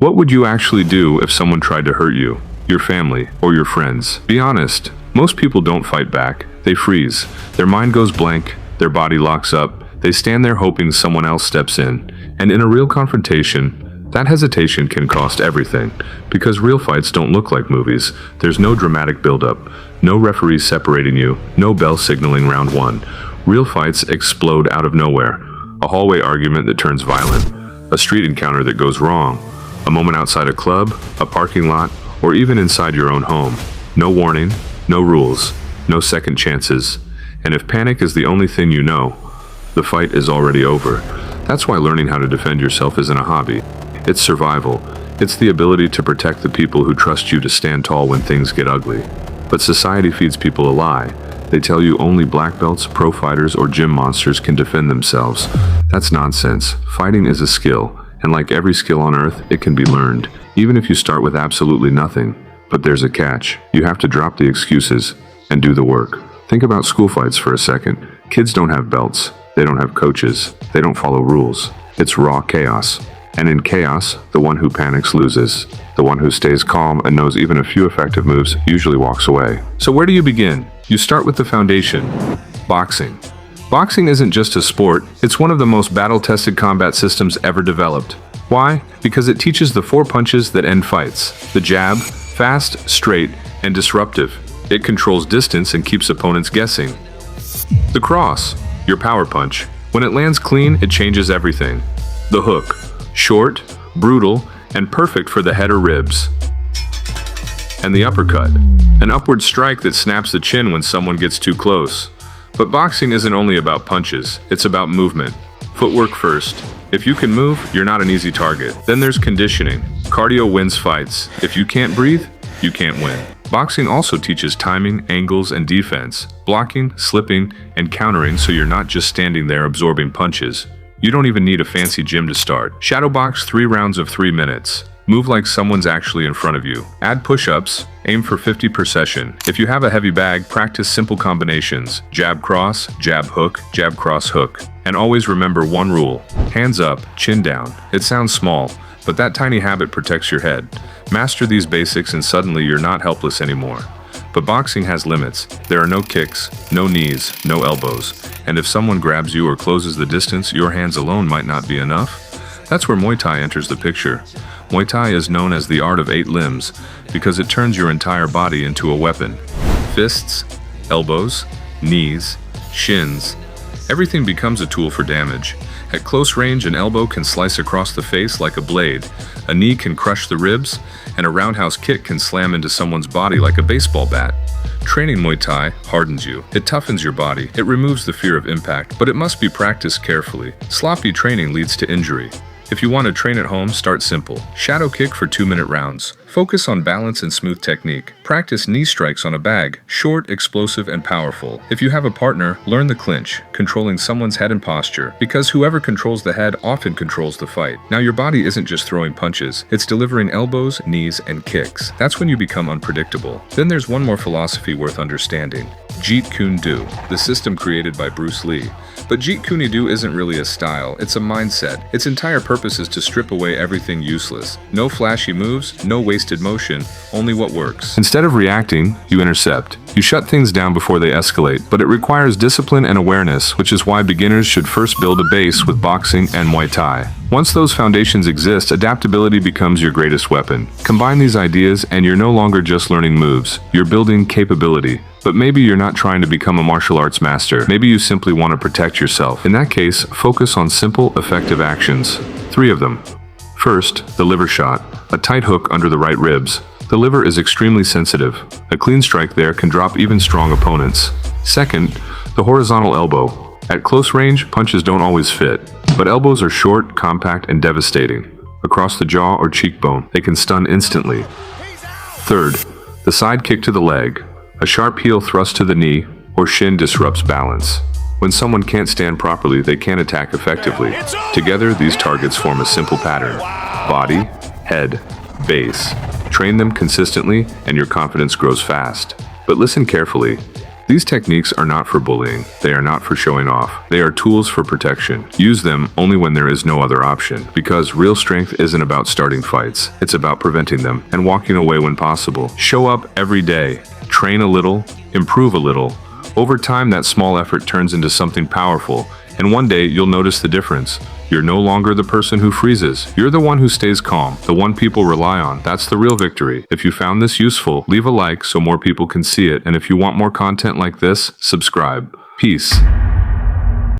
What would you actually do if someone tried to hurt you, your family, or your friends? Be honest. Most people don't fight back. They freeze. Their mind goes blank. Their body locks up. They stand there hoping someone else steps in. And in a real confrontation, that hesitation can cost everything. Because real fights don't look like movies. There's no dramatic buildup. No referees separating you. No bell signaling round one. Real fights explode out of nowhere. A hallway argument that turns violent. A street encounter that goes wrong. A moment outside a club, a parking lot, or even inside your own home. No warning, no rules, no second chances. And if panic is the only thing you know, the fight is already over. That's why learning how to defend yourself isn't a hobby. It's survival. It's the ability to protect the people who trust you to stand tall when things get ugly. But society feeds people a lie. They tell you only black belts, pro fighters, or gym monsters can defend themselves. That's nonsense. Fighting is a skill. And like every skill on earth, it can be learned, even if you start with absolutely nothing. But there's a catch. You have to drop the excuses and do the work. Think about school fights for a second. Kids don't have belts. They don't have coaches. They don't follow rules. It's raw chaos. And in chaos, the one who panics loses. The one who stays calm and knows even a few effective moves usually walks away. So where do you begin? You start with the foundation. Boxing. Boxing isn't just a sport, it's one of the most battle-tested combat systems ever developed. Why? Because it teaches the 4 punches that end fights. The jab, fast, straight, and disruptive. It controls distance and keeps opponents guessing. The cross, your power punch. When it lands clean, it changes everything. The hook, short, brutal, and perfect for the head or ribs. And the uppercut, an upward strike that snaps the chin when someone gets too close. But boxing isn't only about punches, it's about movement. Footwork first. If you can move, you're not an easy target. Then there's conditioning. Cardio wins fights. If you can't breathe, you can't win. Boxing also teaches timing, angles, and defense, blocking, slipping, and countering so you're not just standing there absorbing punches. You don't even need a fancy gym to start. Shadow box 3 rounds of 3 minutes. Move like someone's actually in front of you. Add push-ups, aim for 50 per session. If you have a heavy bag, practice simple combinations. Jab cross, jab hook, jab cross hook. And always remember one rule. Hands up, chin down. It sounds small, but that tiny habit protects your head. Master these basics and suddenly you're not helpless anymore. But boxing has limits. There are no kicks, no knees, no elbows. And if someone grabs you or closes the distance, your hands alone might not be enough. That's where Muay Thai enters the picture. Muay Thai is known as the art of 8 limbs because it turns your entire body into a weapon. Fists, elbows, knees, shins. Everything becomes a tool for damage. At close range, an elbow can slice across the face like a blade, a knee can crush the ribs, and a roundhouse kick can slam into someone's body like a baseball bat. Training Muay Thai hardens you. It toughens your body. It removes the fear of impact, but it must be practiced carefully. Sloppy training leads to injury. If you want to train at home, start simple. Shadow kick for 2-minute rounds. Focus on balance and smooth technique. Practice knee strikes on a bag, short, explosive, and powerful. If you have a partner, learn the clinch, controlling someone's head and posture, because whoever controls the head often controls the fight. Now your body isn't just throwing punches, it's delivering elbows, knees, and kicks. That's when you become unpredictable. Then there's one more philosophy worth understanding. Jeet Kune Do, the system created by Bruce Lee. But Jeet Kune Do isn't really a style, it's a mindset. Its entire purpose is to strip away everything useless. No flashy moves, no wasted motion, only what works. Instead of reacting, you intercept. You shut things down before they escalate, but it requires discipline and awareness, which is why beginners should first build a base with boxing and Muay Thai. Once those foundations exist, adaptability becomes your greatest weapon. Combine these ideas and you're no longer just learning moves, you're building capability. But maybe you're not trying to become a martial arts master. Maybe you simply want to protect yourself. In that case, focus on simple, effective actions. 3 of them. First, the liver shot, a tight hook under the right ribs. The liver is extremely sensitive. A clean strike there can drop even strong opponents. Second, the horizontal elbow. At close range, punches don't always fit, but elbows are short, compact, and devastating. Across the jaw or cheekbone, they can stun instantly. Third, the side kick to the leg. A sharp heel thrust to the knee or shin disrupts balance. When someone can't stand properly, they can't attack effectively. Together, these targets form a simple pattern. Body, head, base. Train them consistently and your confidence grows fast. But listen carefully. These techniques are not for bullying. They are not for showing off. They are tools for protection. Use them only when there is no other option, because real strength isn't about starting fights. It's about preventing them and walking away when possible. Show up every day. Train a little. Improve a little. Over time, that small effort turns into something powerful, and one day you'll notice the difference. You're no longer the person who freezes. You're the one who stays calm, the one people rely on. That's the real victory. If you found this useful, leave a like so more people can see it, and if you want more content like this, subscribe. Peace.